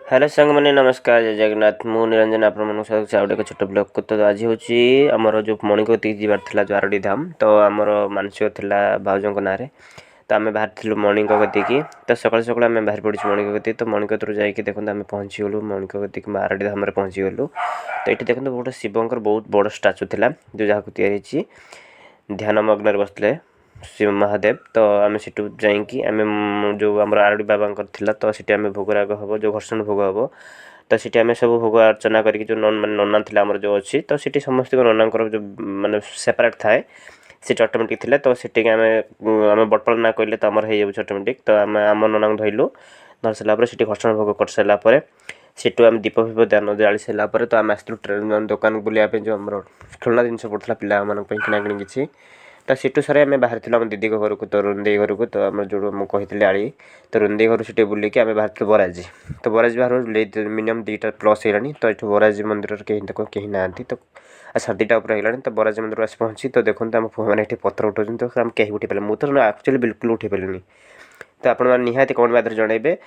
Hello सांग मैंने नमस्कार जय जगन्नाथ मु निरंजन आपण गोटे छोट ब्लग को तो आज हूँ आमर जो मणिकोती जीवार था जो आरडी धाम तो आमर मानसिक था भाउजों ना तो आम बाहर मणिकोती की तो सकाल सकाल आम बाहर पड़ी मणिकोती तो मणिकोती जाकि देखते आम पहुँची गलु मणिकोती आरडी धाम पहुँची गलु तो ये देखते गोटे शिवंकर बहुत बड़ स्टाचू था जो जहाँ को ध्यान मग्न बसते शिव महादेव तो आम से जाकि आम जो आम आरडी बाबा तो सीटी आम भोगराग हम जो घर्षण भोग हम तो सीटी आम सब भोग अर्चना करके जो नना थी आमर जो अच्छी तो सीटी समस्त नना जो मानने सेपरेट थाए सीट अटोमेटिक थी तो सीटी आम आम बटपल ना कहले तो आमर हो अटोमेटिक तो आम आम नना धरलु धर सारापर सीटी घर्षण भोग कर सारापर सीटू आम दीप फीप दान जाली सारापर तो आम आसलु ट्रेन दुकान बुलायापी जो आम खेलना जिन पड़ता पिला किनाकिनी किसी तो सीटू सारे आम बाहर थी आम दीदी घर को तो रुंदे घर को तो आम जो मुझे आली तो रुंदे घर सीटे बुलिकी आम बाहर बराजी तो बराजी बाहर मिनिमम 2टा प्लस होगा तो ये बराजी मंदिर कहीं ना तो साढ़े 2टा होगा तो बराजी मंदिर आस पहुँची तो देखते आम मैंने पत्थर उठाऊँ तो आम कहीं उठी पारे मुझे एक्चुअली बिल्कुल उठी पारे तो आप निहाती कमेंट माध्यम जनइबे।